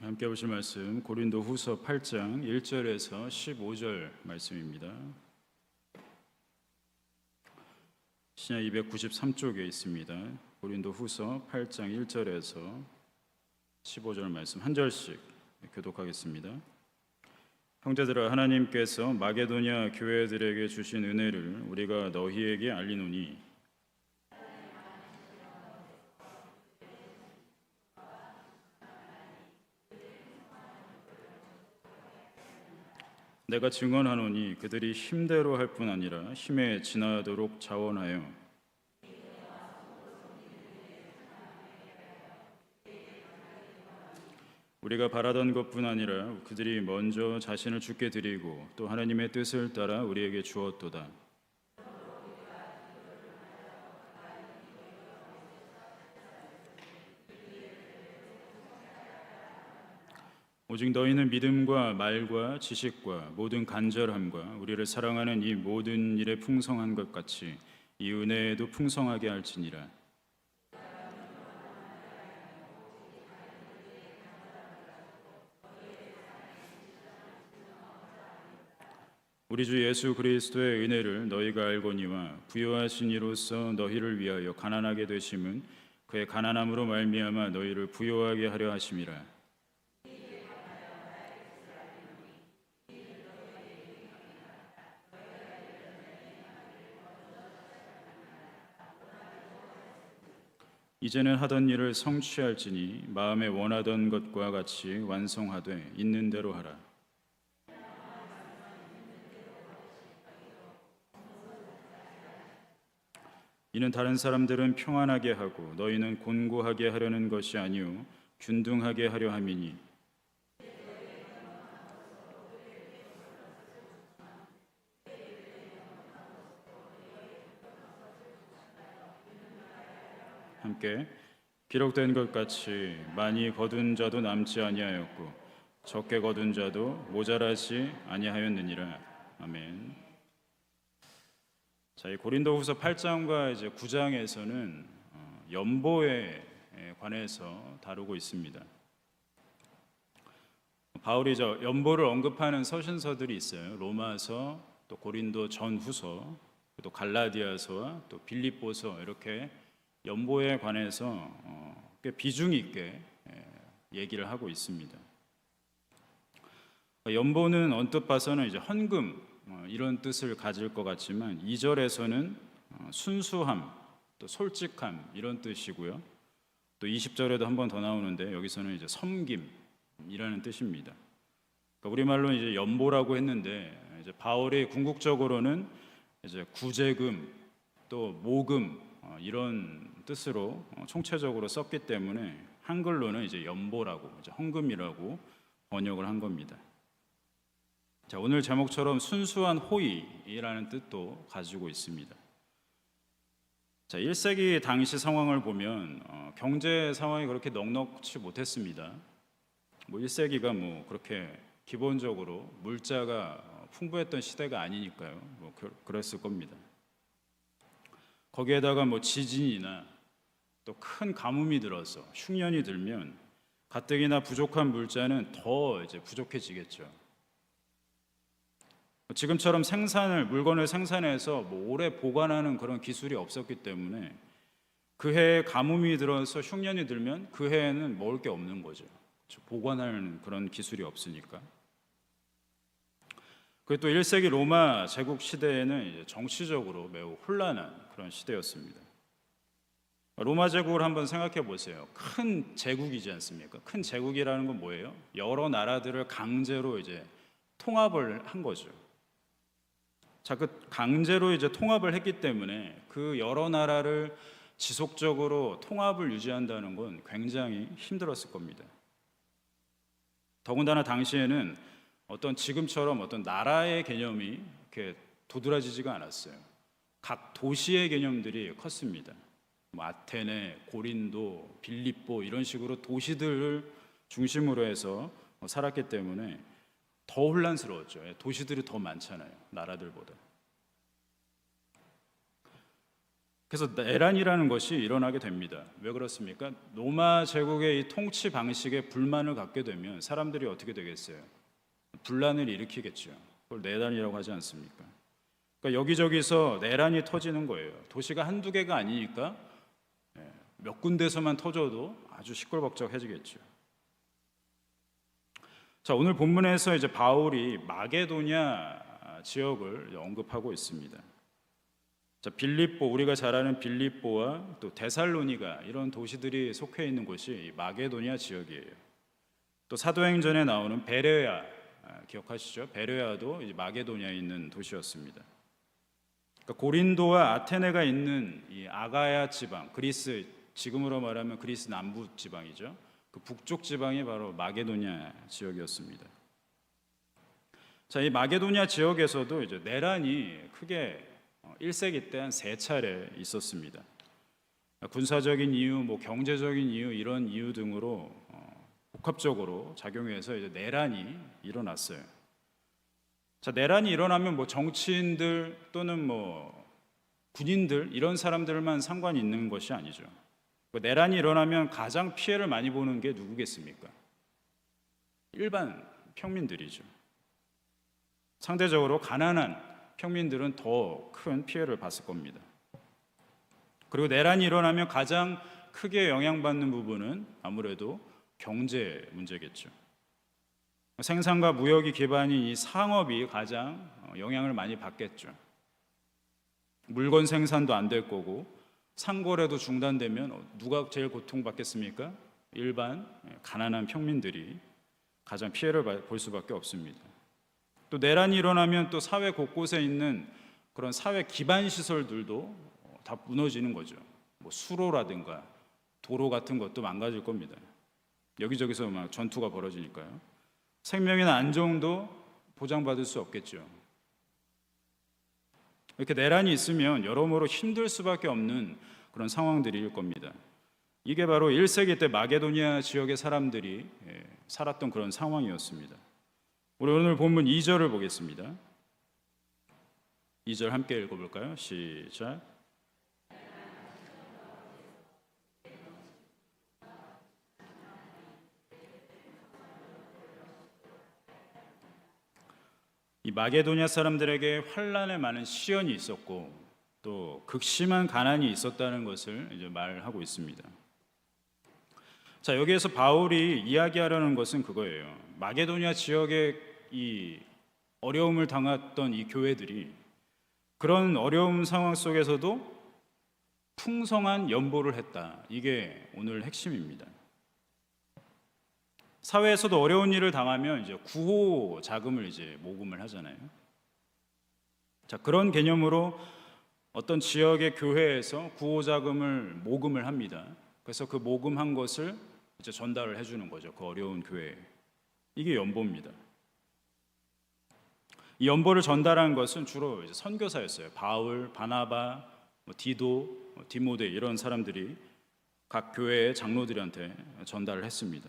함께 보실 말씀 고린도후서 8장 1절에서 15절 말씀입니다. 신약 293쪽에 있습니다. 고린도후서 8장 1절에서 15절 말씀 한 절씩 교독하겠습니다. 형제들아, 하나님께서 마게도냐 교회들에게 주신 은혜를 우리가 너희에게 알리노니 내가 증언하노니 그들이 힘대로 할 뿐 아니라 힘에 지나도록 자원하여 우리가 바라던 것뿐 아니라 그들이 먼저 자신을 주께 드리고 또 하나님의 뜻을 따라 우리에게 주었도다. 오직 너희는 믿음과 말과 지식과 모든 간절함과 우리를 사랑하는 이 모든 일에 풍성한 것 같이 이 은혜에도 풍성하게 할지니라. 우리 주 예수 그리스도의 은혜를 너희가 알거니와 부요하신 이로써 너희를 위하여 가난하게 되심은 그의 가난함으로 말미암아 너희를 부요하게 하려 하심이라. 이제는 하던 일을 성취할지니 마음에 원하던 것과 같이 완성하되 있는 대로 하라. 이는 다른 사람들은 평안하게 하고 너희는 곤고하게 하려는 것이 아니요 균등하게 하려 함이니 함께 기록된 것 같이 많이 거둔 자도 남지 아니하였고 적게 거둔 자도 모자라지 아니하였느니라. 아멘. 자, 이 고린도후서 8장과 이제 9장에서는 연보에 관해서 다루고 있습니다. 바울이 저 연보를 언급하는 서신서들이 있어요. 로마서, 또 고린도 전후서, 또 갈라디아서와 또 빌립보서 이렇게 연보에 관해서 꽤 비중 있게 얘기를 하고 있습니다. 연보는 언뜻 봐서는 이제 헌금 이런 뜻을 가질 것 같지만 2절에서는 순수함, 또 솔직함 이런 뜻이고요. 또 20절에도 한 번 더 나오는데 여기서는 이제 섬김이라는 뜻입니다. 그러니까 우리말로 이제 연보라고 했는데 이제 바울이 궁극적으로는 이제 구제금 또 모금 이런 뜻으로 총체적으로 썼기 때문에 한글로는 이제 연보라고 이제 헌금이라고 번역을 한 겁니다. 자, 오늘 제목처럼 순수한 호의라는 뜻도 가지고 있습니다. 자, 1세기 당시 상황을 보면 경제 상황이 그렇게 넉넉치 못했습니다. 1세기가 그렇게 기본적으로 물자가 풍부했던 시대가 아니니까요. 그랬을 겁니다. 거기에다가 지진이나 또 큰 가뭄이 들어서 흉년이 들면 가뜩이나 부족한 물자는 더 이제 부족해지겠죠. 지금처럼 물건을 생산해서 오래 보관하는 그런 기술이 없었기 때문에 그 해에 가뭄이 들어서 흉년이 들면 그 해에는 먹을 게 없는 거죠. 보관하는 그런 기술이 없으니까. 그리고 또 1세기 로마 제국 시대에는 이제 정치적으로 매우 혼란한 그런 시대였습니다. 로마 제국을 한번 생각해 보세요. 큰 제국이지 않습니까? 큰 제국이라는 건 뭐예요? 여러 나라들을 강제로 이제 통합을 한 거죠. 자, 그 강제로 이제 통합을 했기 때문에 그 여러 나라를 지속적으로 통합을 유지한다는 건 굉장히 힘들었을 겁니다. 더군다나 당시에는 지금처럼 어떤 나라의 개념이 이렇게 도드라지지가 않았어요. 각 도시의 개념들이 컸습니다. 아테네, 고린도, 빌립보 이런 식으로 도시들을 중심으로 해서 살았기 때문에 더 혼란스러웠죠. 도시들이 더 많잖아요, 나라들보다. 그래서 내란이라는 것이 일어나게 됩니다. 왜 그렇습니까? 로마 제국의 이 통치 방식에 불만을 갖게 되면 사람들이 어떻게 되겠어요? 분란을 일으키겠죠. 그걸 내란이라고 하지 않습니까? 그러니까 여기저기서 내란이 터지는 거예요. 도시가 한두 개가 아니니까 몇 군데서만 터져도 아주 시끌벅적해지겠죠. 자, 오늘 본문에서 이제 바울이 마게도냐 지역을 언급하고 있습니다. 자, 빌립보, 우리가 잘 아는 빌립보와 또 데살로니가 이런 도시들이 속해 있는 곳이 마게도냐 지역이에요. 또 사도행전에 나오는 베레아, 기억하시죠? 베레아도 이제 마게도냐에 있는 도시였습니다. 그러니까 고린도와 아테네가 있는 이 아가야 지방, 그리스, 지금으로 말하면 그리스 남부 지방이죠. 그 북쪽 지방이 바로 마게도냐 지역이었습니다. 자, 이 마게도냐 지역에서도 이제 내란이 크게 1세기 때 한 3차례 있었습니다. 군사적인 이유, 뭐 경제적인 이유, 이런 이유 등으로 복합적으로 작용해서 이제 내란이 일어났어요. 자, 내란이 일어나면 뭐 정치인들 또는 뭐 군인들 이런 사람들만 상관이 있는 것이 아니죠. 내란이 일어나면 가장 피해를 많이 보는 게 누구겠습니까? 일반 평민들이죠. 상대적으로 가난한 평민들은 더 큰 피해를 봤을 겁니다. 그리고 내란이 일어나면 가장 크게 영향받는 부분은 아무래도 경제 문제겠죠. 생산과 무역이 기반인 이 상업이 가장 영향을 많이 받겠죠. 물건 생산도 안 될 거고 상거래도 중단되면 누가 제일 고통받겠습니까? 일반 가난한 평민들이 가장 피해를 볼 수밖에 없습니다. 또 내란이 일어나면 또 사회 곳곳에 있는 그런 사회 기반 시설들도 다 무너지는 거죠. 뭐 수로라든가 도로 같은 것도 망가질 겁니다. 여기저기서 막 전투가 벌어지니까요. 생명이나 안정도 보장받을 수 없겠죠. 이렇게 내란이 있으면 여러모로 힘들 수밖에 없는 그런 상황들일 겁니다. 이게 바로 1세기 때 마게도니아 지역의 사람들이 살았던 그런 상황이었습니다. 우리 오늘 본문 2절을 보겠습니다. 2절 함께 읽어볼까요? 시작. 이 마게도냐 사람들에게 환난에 많은 시련이 있었고 또 극심한 가난이 있었다는 것을 이제 말하고 있습니다. 자, 여기에서 바울이 이야기하려는 것은 그거예요. 마게도냐 지역의 이 어려움을 당했던 이 교회들이 그런 어려운 상황 속에서도 풍성한 연보를 했다. 이게 오늘 핵심입니다. 사회에서도 어려운 일을 당하면 이제 구호 자금을 이제 모금을 하잖아요. 자, 그런 개념으로 어떤 지역의 교회에서 구호 자금을 모금을 합니다. 그래서 그 모금한 것을 이제 전달을 해주는 거죠. 그 어려운 교회에. 이게 연보입니다. 이 연보를 전달한 것은 주로 이제 선교사였어요. 바울, 바나바, 디도, 디모데 이런 사람들이 각 교회의 장로들한테 전달을 했습니다.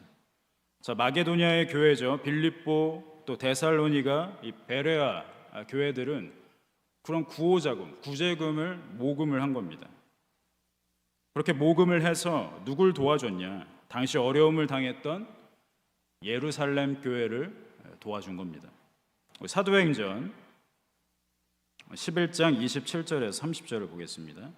자, 마게도냐의 교회죠. 빌립보 또 데살로니가 이 베레아 교회들은 그런 구호자금, 구제금을 모금을 한 겁니다. 그렇게 모금을 해서 누굴 도와줬냐? 당시 어려움을 당했던 예루살렘 교회를 도와준 겁니다. 사도행전 11장 27절에서 30절을 보겠습니다.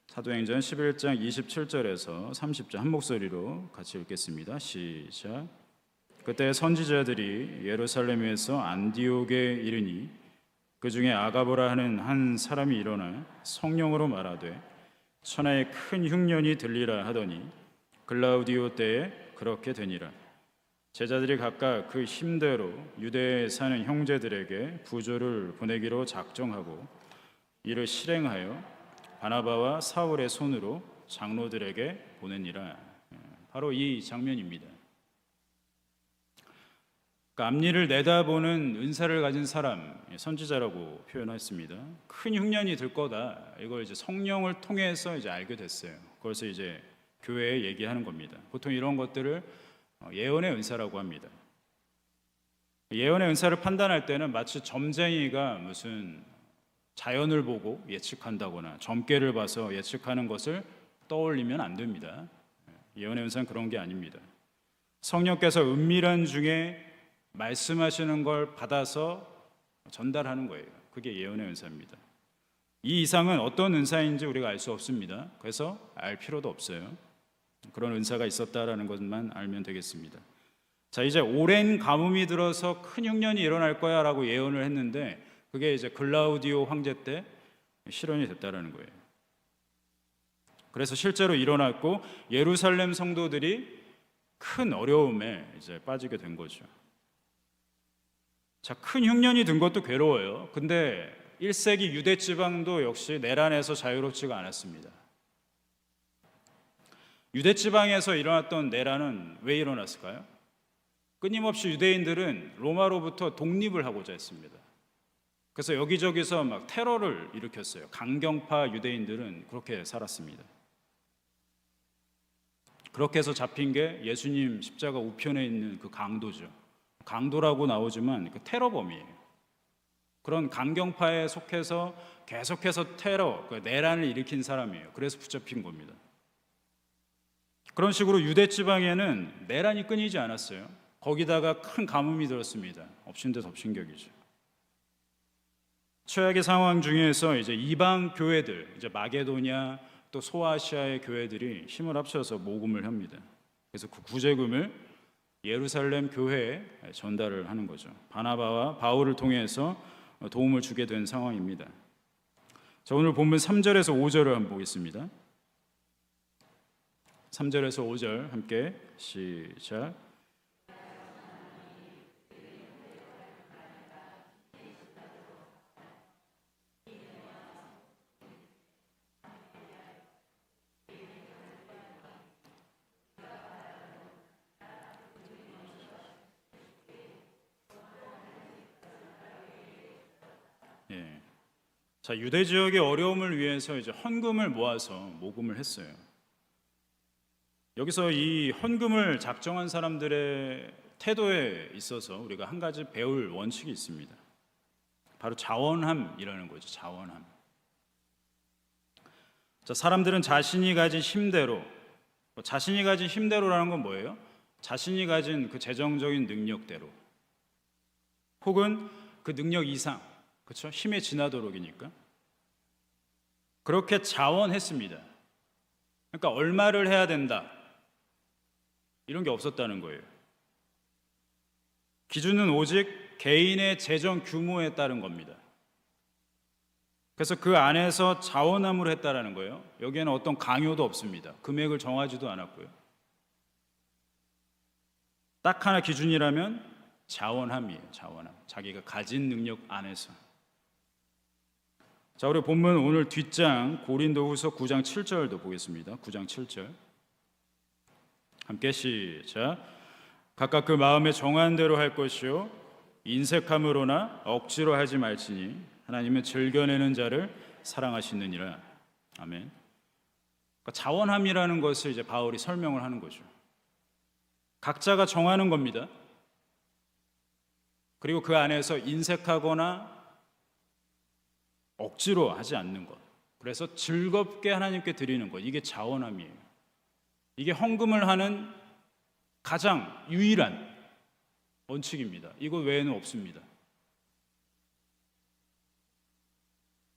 사도행전 11장 27절에서 30절 한 목소리로 같이 읽겠습니다. 시작. 그때 선지자들이 예루살렘에서 안디옥에 이르니 그 중에 아가보라 하는 한 사람이 일어나 성령으로 말하되 천하에 큰 흉년이 들리라 하더니 글라우디오 때에 그렇게 되니라. 제자들이 각각 그 힘대로 유대에 사는 형제들에게 부조를 보내기로 작정하고 이를 실행하여 바나바와 사울의 손으로 장로들에게 보내니라. 바로 이 장면입니다. 그러니까 앞니를 내다보는 은사를 가진 사람, 선지자라고 표현했습니다. 큰 흉년이 들 거다. 이걸 이제 성령을 통해서 이제 알게 됐어요. 그래서 이제 교회에 얘기하는 겁니다. 보통 이런 것들을 예언의 은사라고 합니다. 예언의 은사를 판단할 때는 마치 점쟁이가 무슨 자연을 보고 예측한다거나 점괘를 봐서 예측하는 것을 떠올리면 안 됩니다. 예언의 은사는 그런 게 아닙니다. 성령께서 은밀한 중에 말씀하시는 걸 받아서 전달하는 거예요. 그게 예언의 은사입니다. 이 이상은 어떤 은사인지 우리가 알 수 없습니다. 그래서 알 필요도 없어요. 그런 은사가 있었다라는 것만 알면 되겠습니다. 자, 이제 오랜 가뭄이 들어서 큰 흉년이 일어날 거야 라고 예언을 했는데 그게 이제 글라우디오 황제 때 실현이 됐다라는 거예요. 그래서 실제로 일어났고 예루살렘 성도들이 큰 어려움에 이제 빠지게 된 거죠. 자, 큰 흉년이 든 것도 괴로워요. 근데 1세기 유대 지방도 역시 내란에서 자유롭지가 않았습니다. 유대 지방에서 일어났던 내란은 왜 일어났을까요? 끊임없이 유대인들은 로마로부터 독립을 하고자 했습니다. 그래서 여기저기서 막 테러를 일으켰어요. 강경파 유대인들은 그렇게 살았습니다. 그렇게 해서 잡힌 게 예수님 십자가 우편에 있는 그 강도죠. 강도라고 나오지만 그 테러범이에요. 그런 강경파에 속해서 계속해서 테러, 내란을 일으킨 사람이에요. 그래서 붙잡힌 겁니다. 그런 식으로 유대 지방에는 내란이 끊이지 않았어요. 거기다가 큰 가뭄이 들었습니다. 엎친 데 덮친 격이죠. 최악의 상황 중에서 이제 이방 교회들, 이제 마게도냐 또 소아시아의 교회들이 힘을 합쳐서 모금을 합니다. 그래서 그 구제금을 예루살렘 교회에 전달을 하는 거죠. 바나바와 바울을 통해서 도움을 주게 된 상황입니다. 자, 오늘 본문 3절에서 5절을 한번 보겠습니다. 3절에서 5절 함께 시작. 예. 자, 유대 지역의 어려움을 위해서 이제 헌금을 모아서 모금을 했어요. 여기서 이 헌금을 작정한 사람들의 태도에 있어서 우리가 한 가지 배울 원칙이 있습니다. 바로 자원함이라는 거죠. 자원함. 자, 사람들은 자신이 가진 힘대로, 자신이 가진 힘대로라는 건 뭐예요? 자신이 가진 그 재정적인 능력대로, 혹은 그 능력 이상, 그렇죠? 힘에 지나도록이니까 그렇게 자원했습니다. 그러니까 얼마를 해야 된다 이런 게 없었다는 거예요. 기준은 오직 개인의 재정 규모에 따른 겁니다. 그래서 그 안에서 자원함으로 했다라는 거예요. 여기에는 어떤 강요도 없습니다. 금액을 정하지도 않았고요. 딱 하나 기준이라면 자원함이에요. 자원함. 자기가 가진 능력 안에서. 자, 우리 본문 오늘 뒷장 고린도후서 9장 7절도 보겠습니다. 9장 7절. 함께 시작. 각각 그 마음에 정한 대로 할 것이요 인색함으로나 억지로 하지 말지니 하나님은 즐겨내는 자를 사랑하시느니라. 아멘. 그러니까 자원함이라는 것을 이제 바울이 설명을 하는 거죠. 각자가 정하는 겁니다. 그리고 그 안에서 인색하거나 억지로 하지 않는 것. 그래서 즐겁게 하나님께 드리는 것. 이게 자원함이에요. 이게 헌금을 하는 가장 유일한 원칙입니다. 이거 외에는 없습니다.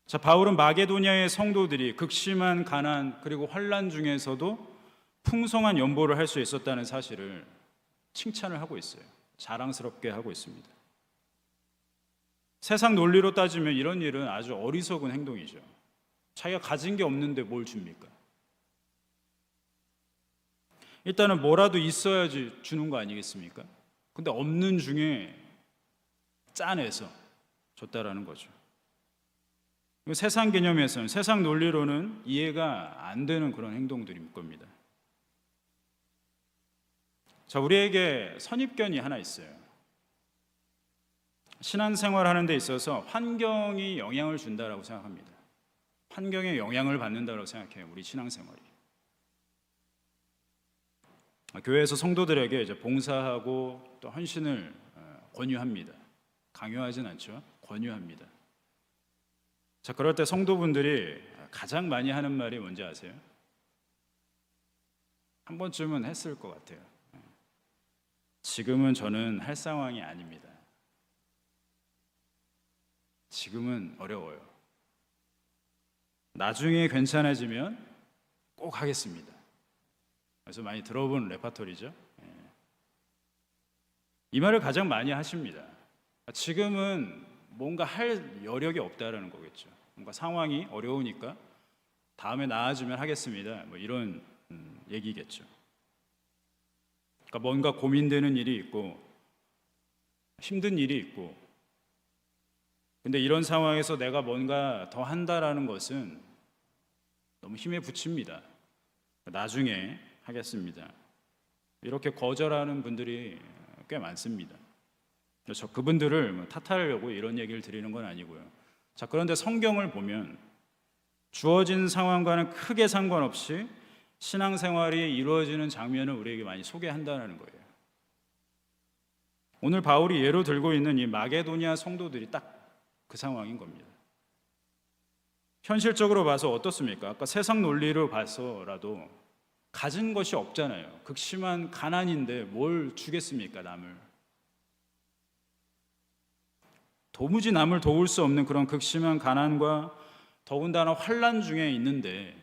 자, 바울은 마게도냐의 성도들이 극심한 가난 그리고 환난 중에서도 풍성한 연보를 할 수 있었다는 사실을 칭찬을 하고 있어요. 자랑스럽게 하고 있습니다. 세상 논리로 따지면 이런 일은 아주 어리석은 행동이죠. 자기가 가진 게 없는데 뭘 줍니까? 일단은 뭐라도 있어야지 주는 거 아니겠습니까? 근데 없는 중에 짜내서 줬다라는 거죠. 세상 개념에서는, 세상 논리로는 이해가 안 되는 그런 행동들일 겁니다. 자, 우리에게 선입견이 하나 있어요. 신앙생활 하는 데 있어서 환경이 영향을 준다라고 생각합니다. 환경에 영향을 받는다고 생각해요. 우리 신앙생활이. 교회에서 성도들에게 이제 봉사하고 또 헌신을 권유합니다. 강요하진 않죠. 권유합니다. 자, 그럴 때 성도분들이 가장 많이 하는 말이 뭔지 아세요? 한 번쯤은 했을 것 같아요. 지금은 저는 할 상황이 아닙니다. 지금은 어려워요. 나중에 괜찮아지면 꼭 하겠습니다. 그래서 많이 들어본 레파토리죠. 이 말을 가장 많이 하십니다. 지금은 뭔가 할 여력이 없다라는 거겠죠. 뭔가 상황이 어려우니까 다음에 나아지면 하겠습니다. 뭐 이런 얘기겠죠. 그러니까 뭔가 고민되는 일이 있고 힘든 일이 있고, 근데 이런 상황에서 내가 뭔가 더 한다라는 것은 너무 힘에 부칩니다. 나중에 하겠습니다. 이렇게 거절하는 분들이 꽤 많습니다. 그래서 그분들을 탓하려고 이런 얘기를 드리는 건 아니고요. 자, 그런데 성경을 보면 주어진 상황과는 크게 상관없이 신앙생활이 이루어지는 장면을 우리에게 많이 소개한다는 거예요. 오늘 바울이 예로 들고 있는 이 마게도니아 성도들이 딱 그 상황인 겁니다. 현실적으로 봐서 어떻습니까? 아까 세상 논리로 봐서라도 가진 것이 없잖아요. 극심한 가난인데 뭘 주겠습니까, 남을? 도무지 남을 도울 수 없는 그런 극심한 가난과 더군다나 환난 중에 있는데,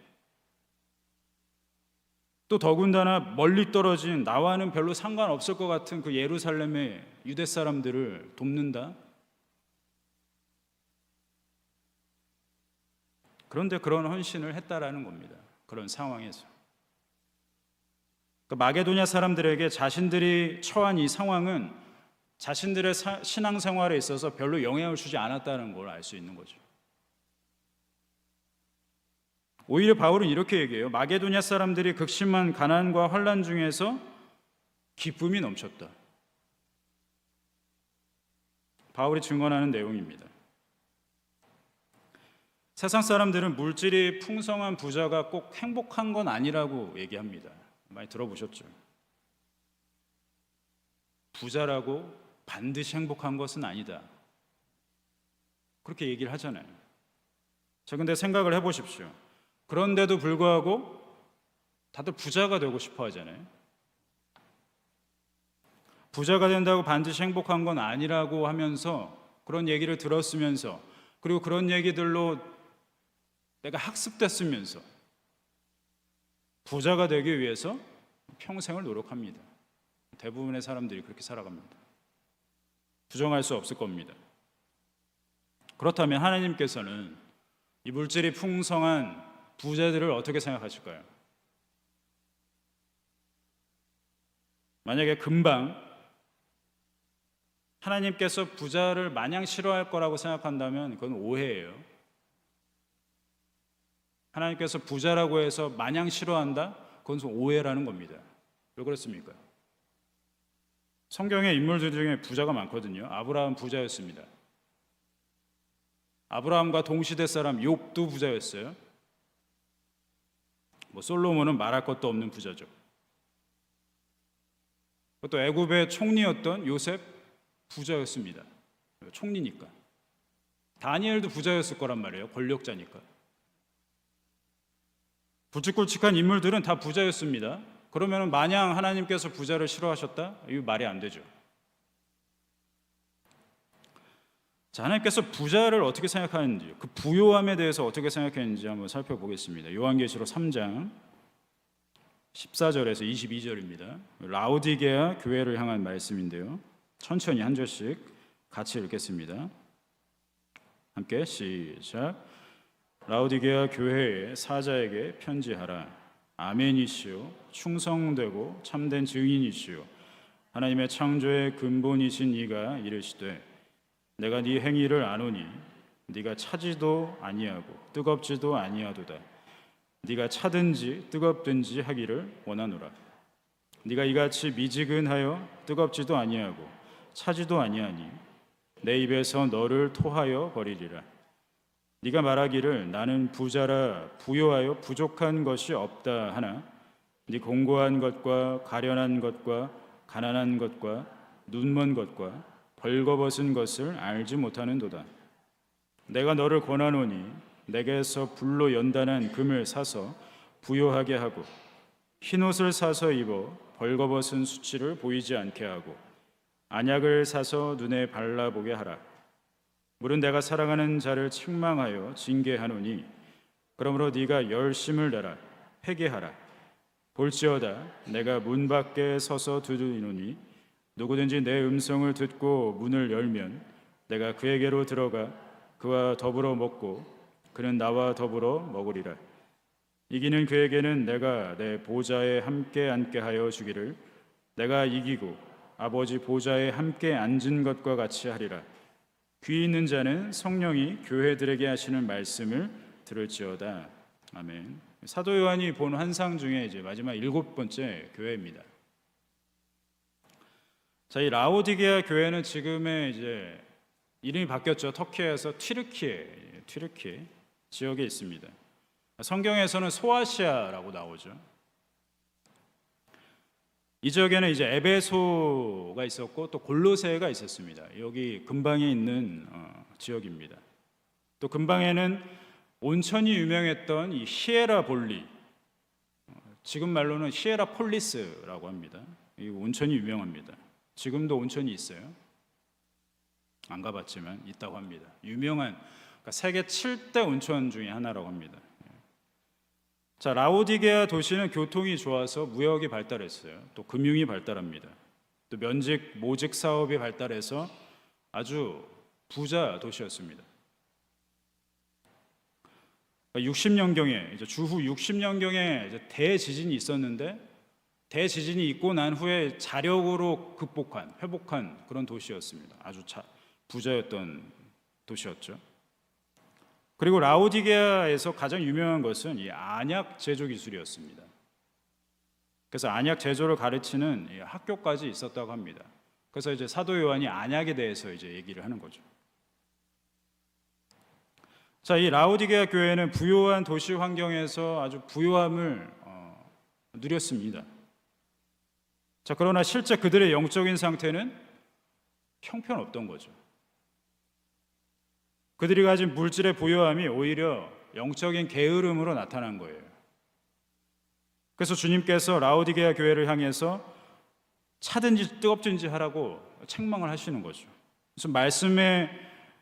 또 더군다나 멀리 떨어진 나와는 별로 상관없을 것 같은 그 예루살렘의 유대 사람들을 돕는다? 그런데 그런 헌신을 했다라는 겁니다. 그런 상황에서. 그러니까 마게도냐 사람들에게 자신들이 처한 이 상황은 자신들의 신앙생활에 있어서 별로 영향을 주지 않았다는 걸 알 수 있는 거죠. 오히려 바울은 이렇게 얘기해요. 마게도냐 사람들이 극심한 가난과 환난 중에서 기쁨이 넘쳤다. 바울이 증언하는 내용입니다. 세상 사람들은 물질이 풍성한 부자가 꼭 행복한 건 아니라고 얘기합니다. 많이 들어보셨죠? 부자라고 반드시 행복한 것은 아니다. 그렇게 얘기를 하잖아요. 자, 근데 생각을 해보십시오. 그런데도 불구하고 다들 부자가 되고 싶어 하잖아요. 부자가 된다고 반드시 행복한 건 아니라고 하면서 그런 얘기를 들었으면서, 그리고 그런 얘기들로 내가 학습됐으면서 부자가 되기 위해서 평생을 노력합니다. 대부분의 사람들이 그렇게 살아갑니다. 부정할 수 없을 겁니다. 그렇다면 하나님께서는 이 물질이 풍성한 부자들을 어떻게 생각하실까요? 만약에 금방 하나님께서 부자를 마냥 싫어할 거라고 생각한다면 그건 오해예요. 하나님께서 부자라고 해서 마냥 싫어한다? 그건 오해라는 겁니다. 왜 그렇습니까? 성경의 인물들 중에 부자가 많거든요. 아브라함 부자였습니다. 아브라함과 동시대 사람 욥도 부자였어요. 솔로몬은 말할 것도 없는 부자죠. 또 애굽의 총리였던 요셉 부자였습니다. 총리니까. 다니엘도 부자였을 거란 말이에요. 권력자니까. 굵직굵직한 인물들은 다 부자였습니다. 그러면 마냥 하나님께서 부자를 싫어하셨다? 이거 말이 안 되죠. 자, 하나님께서 부자를 어떻게 생각하는지, 그 부요함에 대해서 어떻게 생각했는지 한번 살펴보겠습니다. 요한계시록 3장 14절에서 22절입니다. 라오디게아 교회를 향한 말씀인데요. 천천히 한 절씩 같이 읽겠습니다. 함께 시작. 라오디게아 교회의 사자에게 편지하라. 아멘이시요 충성되고 참된 증인이시요 하나님의 창조의 근본이신 이가 이르시되 내가 네 행위를 아노니 네가 차지도 아니하고 뜨겁지도 아니하도다. 네가 차든지 뜨겁든지 하기를 원하노라. 네가 이같이 미지근하여 뜨겁지도 아니하고 차지도 아니하니 내 입에서 너를 토하여 버리리라. 네가 말하기를 나는 부자라 부요하여 부족한 것이 없다 하나 네 공고한 것과 가련한 것과 가난한 것과 눈먼 것과 벌거벗은 것을 알지 못하는도다. 내가 너를 권하노니 내게서 불로 연단한 금을 사서 부요하게 하고 흰옷을 사서 입어 벌거벗은 수치를 보이지 않게 하고 안약을 사서 눈에 발라보게 하라. 물은 내가 사랑하는 자를 책망하여 징계하노니 그러므로 네가 열심을 내라. 회개하라. 볼지어다 내가 문 밖에 서서 두드리노니 누구든지 내 음성을 듣고 문을 열면 내가 그에게로 들어가 그와 더불어 먹고 그는 나와 더불어 먹으리라. 이기는 그에게는 내가 내 보좌에 함께 앉게 하여 주기를 내가 이기고 아버지 보좌에 함께 앉은 것과 같이 하리라. 귀 있는 자는 성령이 교회들에게 하시는 말씀을 들을지어다. 아멘. 사도 요한이 본 환상 중에 이제 마지막 7번째 교회입니다. 자, 이 라오디게아 교회는 지금의 이제 이름이 바뀌었죠. 터키에서 튀르키예 지역에 있습니다. 성경에서는 소아시아라고 나오죠. 이 지역에는 이제 에베소가 있었고 또 골로새가 있었습니다. 여기 근방에 있는 지역입니다. 또 근방에는 온천이 유명했던 이 히에라볼리, 지금 말로는 히에라폴리스라고 합니다. 이 온천이 유명합니다. 지금도 온천이 있어요. 안 가봤지만 있다고 합니다. 유명한 그러니까 세계 7대 온천 중에 하나라고 합니다. 자, 라오디게아 도시는 교통이 좋아서 무역이 발달했어요. 또 금융이 발달합니다. 또 면직 모직 사업이 발달해서 아주 부자 도시였습니다. 60년경에 이제 주후 60년경에 이제 대지진이 있었는데 대지진이 있고 난 후에 자력으로 회복한 그런 도시였습니다. 아주 부자였던 도시였죠. 그리고 라오디게아에서 가장 유명한 것은 이 안약 제조 기술이었습니다. 그래서 안약 제조를 가르치는 학교까지 있었다고 합니다. 그래서 이제 사도 요한이 안약에 대해서 이제 얘기를 하는 거죠. 자, 이 라오디게아 교회는 부요한 도시 환경에서 아주 부요함을 누렸습니다. 자, 그러나 실제 그들의 영적인 상태는 형편없던 거죠. 그들이 가진 물질의 부요함이 오히려 영적인 게으름으로 나타난 거예요. 그래서 주님께서 라오디게아 교회를 향해서 차든지 뜨겁든지 하라고 책망을 하시는 거죠. 그래서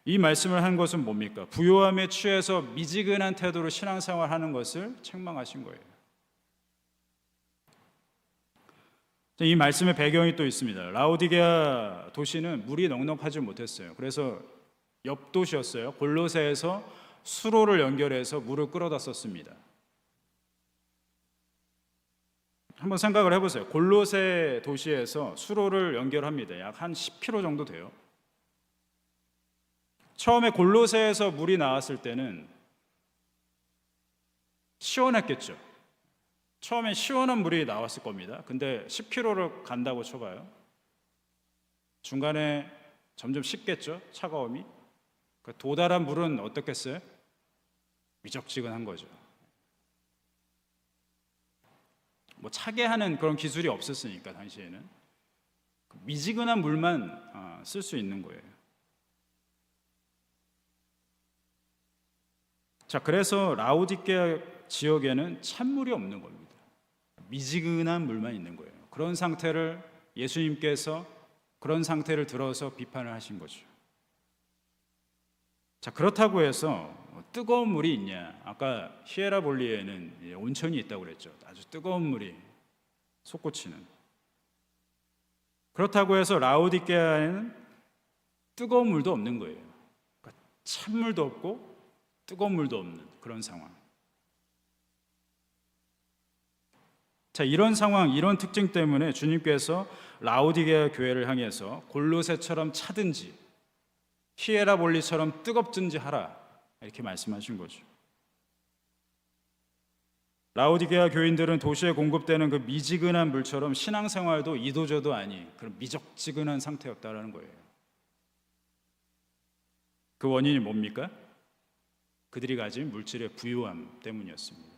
이 말씀을 한 것은 뭡니까? 부요함에 취해서 미지근한 태도로 신앙생활하는 것을 책망하신 거예요. 이 말씀의 배경이 또 있습니다. 라오디게아 도시는 물이 넉넉하지 못했어요. 그래서 옆 도시였어요. 골로새에서 수로를 연결해서 물을 끌어다 썼습니다. 한번 생각을 해보세요. 골로새 도시에서 수로를 연결합니다. 약 한 10km 정도 돼요. 처음에 골로새에서 물이 나왔을 때는 시원했겠죠. 처음에 시원한 물이 나왔을 겁니다. 근데 10km를 간다고 쳐봐요. 중간에 점점 식겠죠. 차가움이. 도달한 물은 어떻겠어요? 미적지근한 거죠. 뭐 차게 하는 그런 기술이 없었으니까 당시에는 미지근한 물만 쓸 수 있는 거예요. 자, 그래서 라오디게아 지역에는 찬물이 없는 겁니다. 미지근한 물만 있는 거예요. 그런 상태를 예수님께서 그런 상태를 들어서 비판을 하신 거죠. 자, 그렇다고 해서 뜨거운 물이 있냐? 아까 히에라볼리에는 온천이 있다고 그랬죠. 아주 뜨거운 물이 솟구치는. 그렇다고 해서 라오디게아에는 뜨거운 물도 없는 거예요. 그러니까 찬물도 없고 뜨거운 물도 없는 그런 상황. 자, 이런 상황, 이런 특징 때문에 주님께서 라오디게아 교회를 향해서 골로새처럼 차든지 히에라볼리처럼 뜨겁든지 하라 이렇게 말씀하신 거죠. 라오디게아 교인들은 도시에 공급되는 그 미지근한 물처럼 신앙생활도 이도저도 아닌 그런 미적지근한 상태였다라는 거예요. 그 원인이 뭡니까? 그들이 가진 물질의 부요함 때문이었습니다.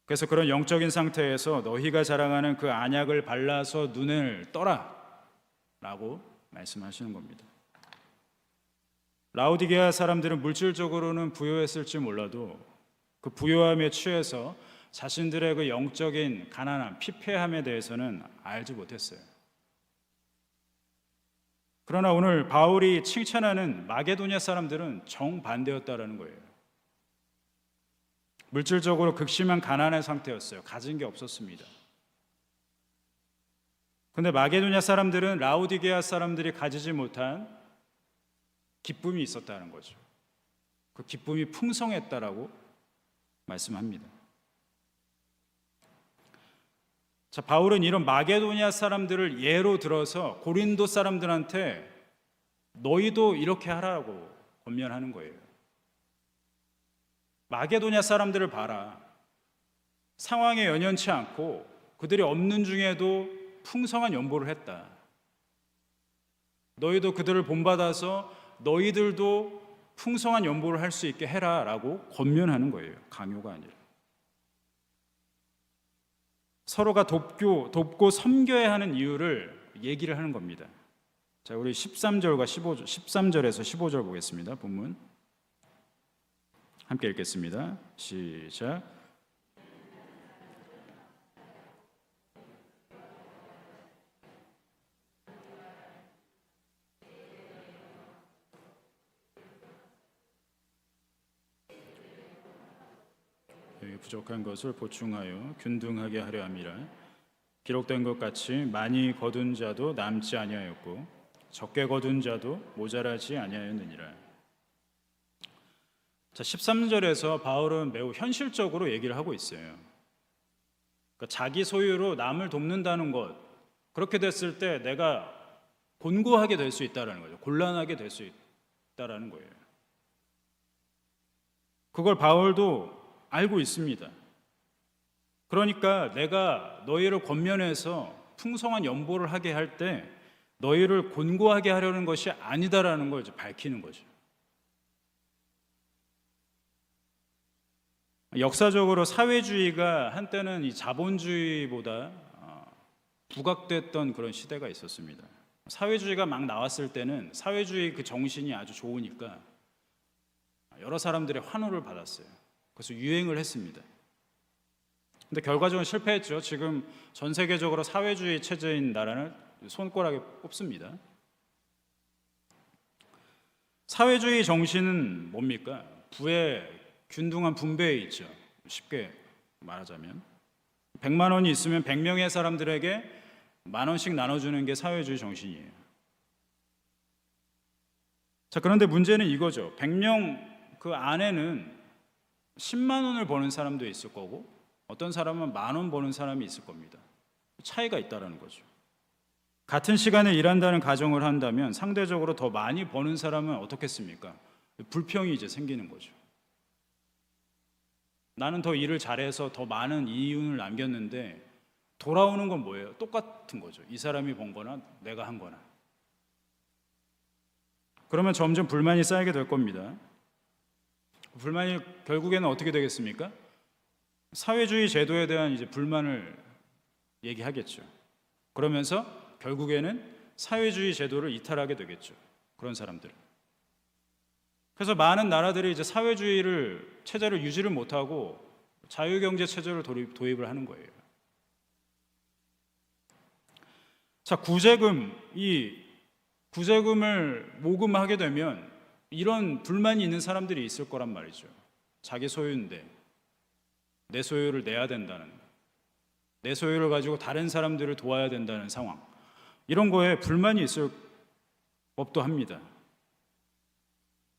그래서 그런 영적인 상태에서 너희가 자랑하는 그 안약을 발라서 눈을 떠라 라고 말씀하시는 겁니다. 라오디게아 사람들은 물질적으로는 부유했을지 몰라도 그 부유함에 취해서 자신들의 그 영적인 가난함, 피폐함에 대해서는 알지 못했어요. 그러나 오늘 바울이 칭찬하는 마게도냐 사람들은 정반대였다라는 거예요. 물질적으로 극심한 가난의 상태였어요. 가진 게 없었습니다. 근데 마게도냐 사람들은 라오디게아 사람들이 가지지 못한 기쁨이 있었다는 거죠. 그 기쁨이 풍성했다라고 말씀합니다. 자, 바울은 이런 마게도냐 사람들을 예로 들어서 고린도 사람들한테 너희도 이렇게 하라고 권면하는 거예요. 마게도냐 사람들을 봐라. 상황에 연연치 않고 그들이 없는 중에도 풍성한 연보를 했다. 너희도 그들을 본받아서 너희들도 풍성한 연보를 할 수 있게 해라라고 권면하는 거예요. 강요가 아니라. 서로가 돕고 섬겨야 하는 이유를 얘기를 하는 겁니다. 자, 우리 13절과 15절, 13절에서 15절 보겠습니다. 본문 함께 읽겠습니다. 시작. 부족한 것을 보충하여 균등하게 하려 함이라. 기록된 것 같이 많이 거둔 자도 남지 아니하였고 적게 거둔 자도 모자라지 아니하였느니라. 자, 13절에서 바울은 매우 현실적으로 얘기를 하고 있어요. 그러니까 자기 소유로 남을 돕는다는 것, 그렇게 됐을 때 내가 곤고하게 될 수 있다는 거죠. 곤란하게 될 수 있다는 거예요. 그걸 바울도 알고 있습니다. 그러니까 내가 너희를 권면해서 풍성한 연보를 하게 할 때 너희를 곤고하게 하려는 것이 아니다라는 걸 이제 밝히는 거죠. 역사적으로 사회주의가 한때는 이 자본주의보다 부각됐던 그런 시대가 있었습니다. 사회주의가 막 나왔을 때는 사회주의 그 정신이 아주 좋으니까 여러 사람들의 환호를 받았어요. 그래서 유행을 했습니다. 근데 결과적으로 실패했죠. 지금 전 세계적으로 사회주의 체제인 나라를 손가락에 꼽습니다. 사회주의 정신은 뭡니까? 부의 균등한 분배에 있죠. 쉽게 말하자면 100만 원이 있으면 100명의 사람들에게 10,000원씩 나눠주는 게 사회주의 정신이에요. 자, 그런데 문제는 이거죠. 100명 그 안에는 10만 원을 버는 사람도 있을 거고 어떤 사람은 10,000원 버는 사람이 있을 겁니다. 차이가 있다는 거죠. 같은 시간에 일한다는 가정을 한다면 상대적으로 더 많이 버는 사람은 어떻겠습니까? 불평이 이제 생기는 거죠. 나는 더 일을 잘해서 더 많은 이윤을 남겼는데 돌아오는 건 뭐예요? 똑같은 거죠. 이 사람이 번 거나 내가 한 거나. 그러면 점점 불만이 쌓이게 될 겁니다. 불만이 결국에는 어떻게 되겠습니까? 사회주의 제도에 대한 이제 불만을 얘기하겠죠. 그러면서 결국에는 사회주의 제도를 이탈하게 되겠죠. 그런 사람들. 그래서 많은 나라들이 이제 사회주의를 체제를 유지를 못하고 자유경제 체제를 도입을 하는 거예요. 자, 구제금을 모금하게 되면 이런 불만이 있는 사람들이 있을 거란 말이죠. 자기 소유인데 내 소유를 내야 된다는, 내 소유를 가지고 다른 사람들을 도와야 된다는 상황, 이런 거에 불만이 있을 법도 합니다.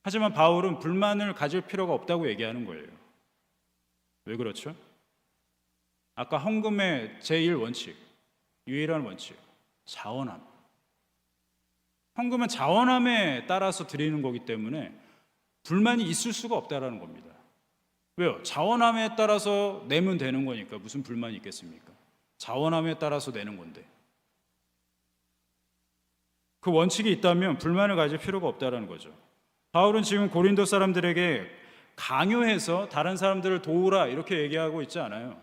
하지만 바울은 불만을 가질 필요가 없다고 얘기하는 거예요. 왜 그렇죠? 아까 헌금의 제1원칙, 유일한 원칙, 자원함. 헌금은 자원함에 따라서 드리는 거기 때문에 불만이 있을 수가 없다라는 겁니다. 왜요? 자원함에 따라서 내면 되는 거니까 무슨 불만이 있겠습니까? 자원함에 따라서 내는 건데. 그 원칙이 있다면 불만을 가질 필요가 없다라는 거죠. 바울은 지금 고린도 사람들에게 강요해서 다른 사람들을 도우라 이렇게 얘기하고 있지 않아요.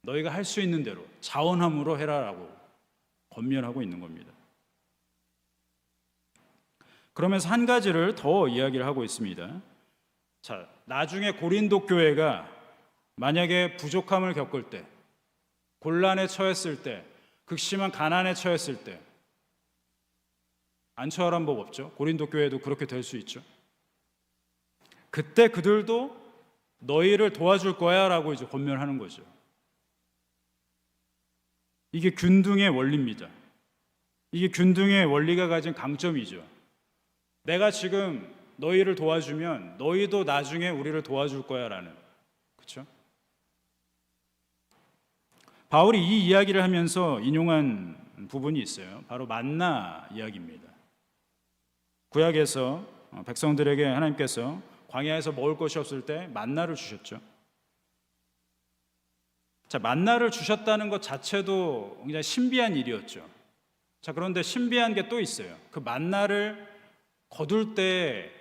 너희가 할 수 있는 대로 자원함으로 해라라고 권면하고 있는 겁니다. 그러면서 한 가지를 더 이야기를 하고 있습니다. 자, 나중에 고린도 교회가 만약에 부족함을 겪을 때, 곤란에 처했을 때, 극심한 가난에 처했을 때, 안 처하란 법 없죠. 고린도 교회도 그렇게 될 수 있죠. 그때 그들도 너희를 도와줄 거야 라고 이제 권면하는 거죠. 이게 균등의 원리입니다. 이게 균등의 원리가 가진 강점이죠. 내가 지금 너희를 도와주면 너희도 나중에 우리를 도와줄 거야 라는, 그렇죠? 바울이 이 이야기를 하면서 인용한 부분이 있어요. 바로 만나 이야기입니다. 구약에서 백성들에게 하나님께서 광야에서 먹을 것이 없을 때 만나를 주셨죠. 자, 만나를 주셨다는 것 자체도 굉장히 신비한 일이었죠. 자, 그런데 신비한 게 또 있어요. 그 만나를 거둘 때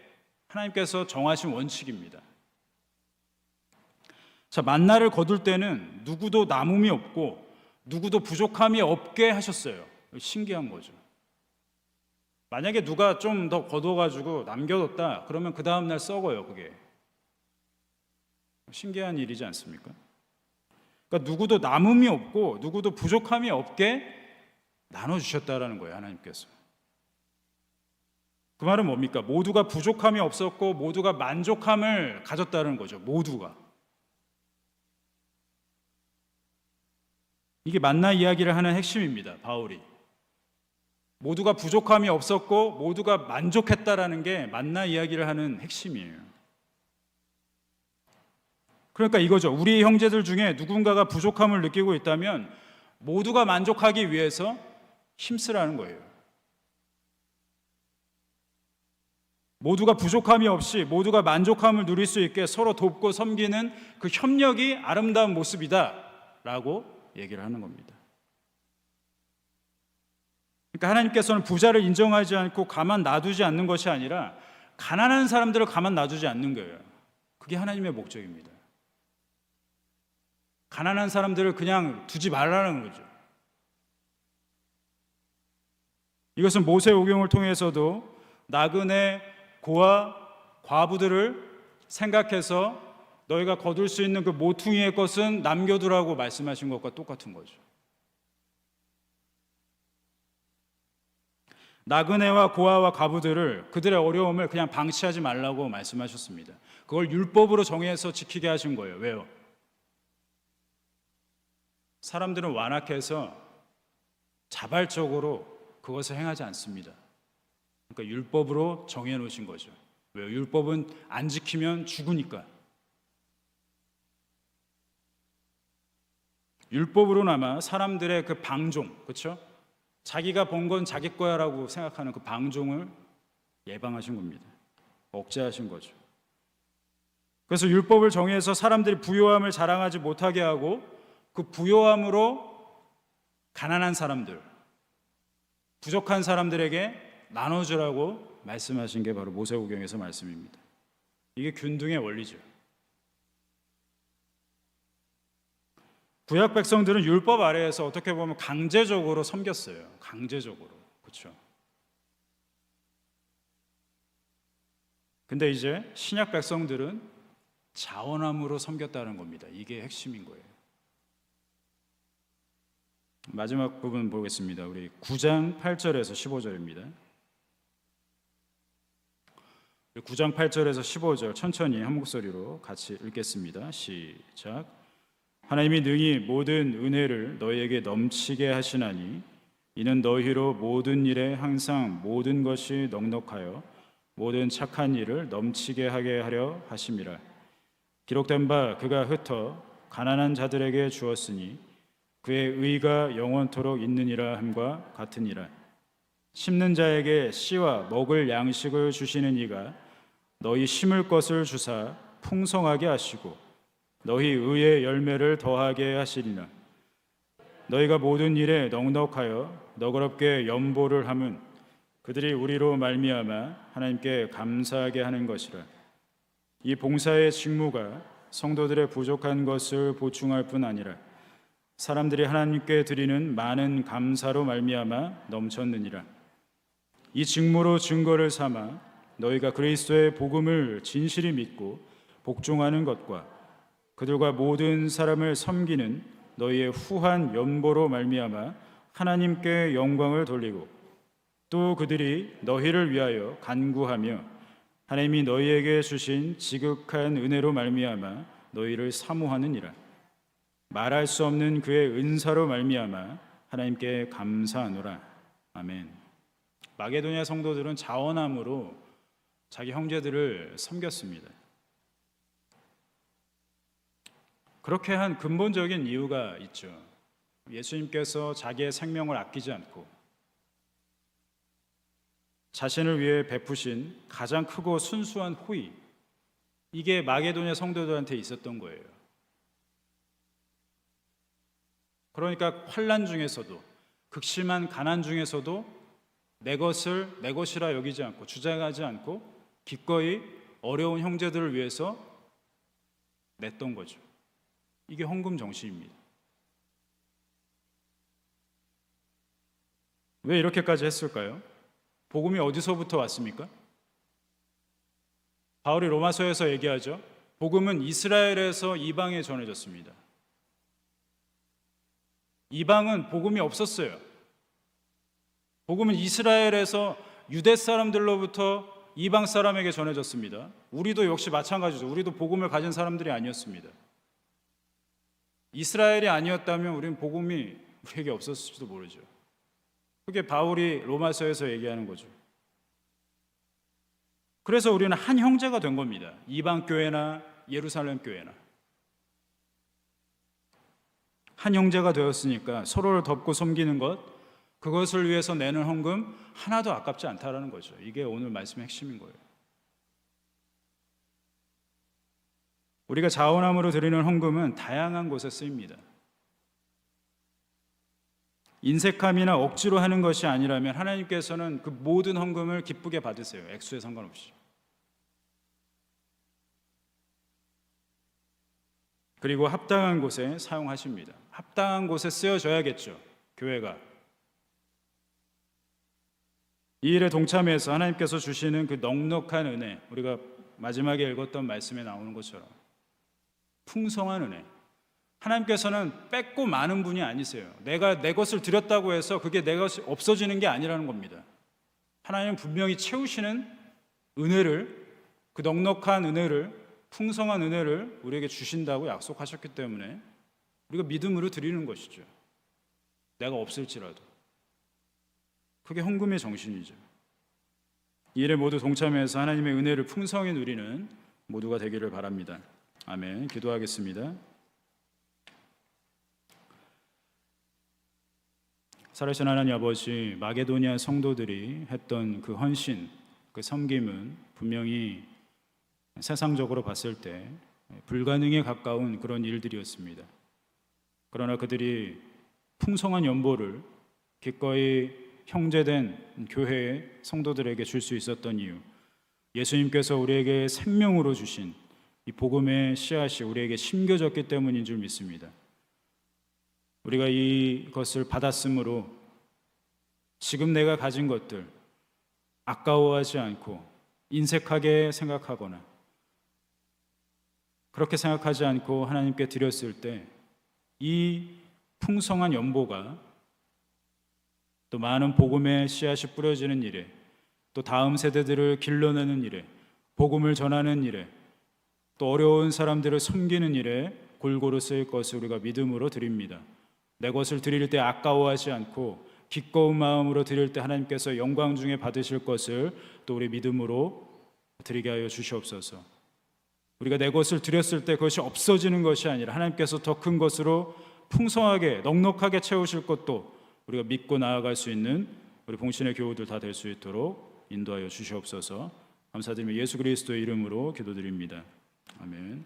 하나님께서 정하신 원칙입니다. 자, 만나를 거둘 때는 누구도 남음이 없고 누구도 부족함이 없게 하셨어요. 신기한 거죠. 만약에 누가 좀 더 거둬가지고 남겨뒀다 그러면 그 다음날 썩어요. 그게 신기한 일이지 않습니까? 그러니까 누구도 남음이 없고 누구도 부족함이 없게 나눠주셨다라는 거예요. 하나님께서. 그 말은 뭡니까? 모두가 부족함이 없었고 모두가 만족함을 가졌다는 거죠. 모두가. 이게 만나 이야기를 하는 핵심입니다. 바울이. 모두가 부족함이 없었고 모두가 만족했다라는 게 만나 이야기를 하는 핵심이에요. 그러니까 이거죠. 우리 형제들 중에 누군가가 부족함을 느끼고 있다면 모두가 만족하기 위해서 힘쓰라는 거예요. 모두가 부족함이 없이 모두가 만족함을 누릴 수 있게 서로 돕고 섬기는 그 협력이 아름다운 모습이다라고 얘기를 하는 겁니다. 그러니까 하나님께서는 부자를 인정하지 않고 가만 놔두지 않는 것이 아니라 가난한 사람들을 가만 놔두지 않는 거예요. 그게 하나님의 목적입니다. 가난한 사람들을 그냥 두지 말라는 거죠. 이것은 모세오경을 통해서도 나그네 고아 과부들을 생각해서 너희가 거둘 수 있는 그 모퉁이의 것은 남겨두라고 말씀하신 것과 똑같은 거죠. 나그네와 고아와 과부들을 그들의 어려움을 그냥 방치하지 말라고 말씀하셨습니다. 그걸 율법으로 정해서 지키게 하신 거예요. 왜요? 사람들은 완악해서 자발적으로 그것을 행하지 않습니다. 그러니까 율법으로 정해 놓으신 거죠. 왜요? 율법은 안 지키면 죽으니까. 율법으로나마 사람들의 그 방종, 그렇죠? 자기가 본 건 자기 거야라고 생각하는 그 방종을 예방하신 겁니다. 억제하신 거죠. 그래서 율법을 정해서 사람들이 부요함을 자랑하지 못하게 하고 그 부요함으로 가난한 사람들, 부족한 사람들에게 나눠주라고 말씀하신 게 바로 모세오경에서 말씀입니다. 이게 균등의 원리죠. 구약 백성들은 율법 아래에서 어떻게 보면 강제적으로 섬겼어요. 강제적으로. 그렇죠. 근데 이제 신약 백성들은 자원함으로 섬겼다는 겁니다. 이게 핵심인 거예요. 마지막 부분 보겠습니다. 우리 9장 8절에서 15절입니다. 9장 8절에서 15절 천천히 한 목소리로 같이 읽겠습니다. 시작. 하나님이 능히 모든 은혜를 너희에게 넘치게 하시나니 이는 너희로 모든 일에 항상 모든 것이 넉넉하여 모든 착한 일을 넘치게 하게 하려 하심이라. 기록된 바 그가 흩어 가난한 자들에게 주었으니 그의 의가 영원토록 있느니라 함과 같으니라. 심는 자에게 씨와 먹을 양식을 주시는 이가 너희 심을 것을 주사 풍성하게 하시고 너희 의의 열매를 더하게 하시리라. 너희가 모든 일에 넉넉하여 너그럽게 연보를 함은 그들이 우리로 말미암아 하나님께 감사하게 하는 것이라. 이 봉사의 직무가 성도들의 부족한 것을 보충할 뿐 아니라 사람들이 하나님께 드리는 많은 감사로 말미암아 넘쳤느니라. 이 직무로 증거를 삼아 너희가 그리스도의 복음을 진실히 믿고 복종하는 것과 그들과 모든 사람을 섬기는 너희의 후한 연보로 말미암아 하나님께 영광을 돌리고 또 그들이 너희를 위하여 간구하며 하나님이 너희에게 주신 지극한 은혜로 말미암아 너희를 사모하느니라. 말할 수 없는 그의 은사로 말미암아 하나님께 감사하노라. 아멘. 마게도냐 성도들은 자원함으로 자기 형제들을 섬겼습니다. 그렇게 한 근본적인 이유가 있죠. 예수님께서 자기의 생명을 아끼지 않고 자신을 위해 베푸신 가장 크고 순수한 호의, 이게 마게도냐 성도들한테 있었던 거예요. 그러니까 환난 중에서도, 극심한 가난 중에서도 내 것을 내 것이라 여기지 않고 주장하지 않고 기꺼이 어려운 형제들을 위해서 냈던 거죠. 이게 헌금 정신입니다. 왜 이렇게까지 했을까요? 복음이 어디서부터 왔습니까? 바울이 로마서에서 얘기하죠. 복음은 이스라엘에서 이방에 전해졌습니다. 이방은 복음이 없었어요. 복음은 이스라엘에서 유대 사람들로부터 이방 사람에게 전해졌습니다. 우리도 역시 마찬가지죠. 우리도 복음을 가진 사람들이 아니었습니다. 이스라엘이 아니었다면 우리는 복음이 우리에게 없었을지도 모르죠. 그게 바울이 로마서에서 얘기하는 거죠. 그래서 우리는 한 형제가 된 겁니다. 이방 교회나 예루살렘 교회나 한 형제가 되었으니까 서로를 덮고 섬기는 것, 그것을 위해서 내는 헌금 하나도 아깝지 않다라는 거죠. 이게 오늘 말씀의 핵심인 거예요. 우리가 자원함으로 드리는 헌금은 다양한 곳에 쓰입니다. 인색함이나 억지로 하는 것이 아니라면 하나님께서는 그 모든 헌금을 기쁘게 받으세요. 액수에 상관없이. 그리고 합당한 곳에 사용하십니다. 합당한 곳에 쓰여져야겠죠. 교회가. 이 일에 동참해서 하나님께서 주시는 그 넉넉한 은혜, 우리가 마지막에 읽었던 말씀에 나오는 것처럼 풍성한 은혜, 하나님께서는 뺏고 많은 분이 아니세요. 내가 내 것을 드렸다고 해서 그게 내 것이 없어지는 게 아니라는 겁니다. 하나님은 분명히 채우시는 은혜를, 그 넉넉한 은혜를, 풍성한 은혜를 우리에게 주신다고 약속하셨기 때문에 우리가 믿음으로 드리는 것이죠. 내가 없을지라도. 그게 헌금의 정신이죠. 이 일에 모두 동참해서 하나님의 은혜를 풍성히 누리는 모두가 되기를 바랍니다. 아멘. 기도하겠습니다. 살아계신 하나님 아버지, 마게도냐 성도들이 했던 그 헌신, 그 섬김은 분명히 세상적으로 봤을 때 불가능에 가까운 그런 일들이었습니다. 그러나 그들이 풍성한 연보를 기꺼이 형제된 교회의 성도들에게 줄 수 있었던 이유, 예수님께서 우리에게 생명으로 주신 이 복음의 씨앗이 우리에게 심겨졌기 때문인 줄 믿습니다. 우리가 이것을 받았으므로 지금 내가 가진 것들 아까워하지 않고 인색하게 생각하거나 그렇게 생각하지 않고 하나님께 드렸을 때 이 풍성한 연보가 또 많은 복음의 씨앗이 뿌려지는 일에, 또 다음 세대들을 길러내는 일에, 복음을 전하는 일에, 또 어려운 사람들을 섬기는 일에 골고루 쓰일 것을 우리가 믿음으로 드립니다. 내 것을 드릴 때 아까워하지 않고 기꺼운 마음으로 드릴 때 하나님께서 영광 중에 받으실 것을 또 우리 믿음으로 드리게 하여 주시옵소서. 우리가 내 것을 드렸을 때 그것이 없어지는 것이 아니라 하나님께서 더 큰 것으로 풍성하게 넉넉하게 채우실 것도 우리가 믿고 나아갈 수 있는 우리 봉신의 교우들 다 될 수 있도록 인도하여 주시옵소서. 감사드리며 예수 그리스도의 이름으로 기도드립니다. 아멘.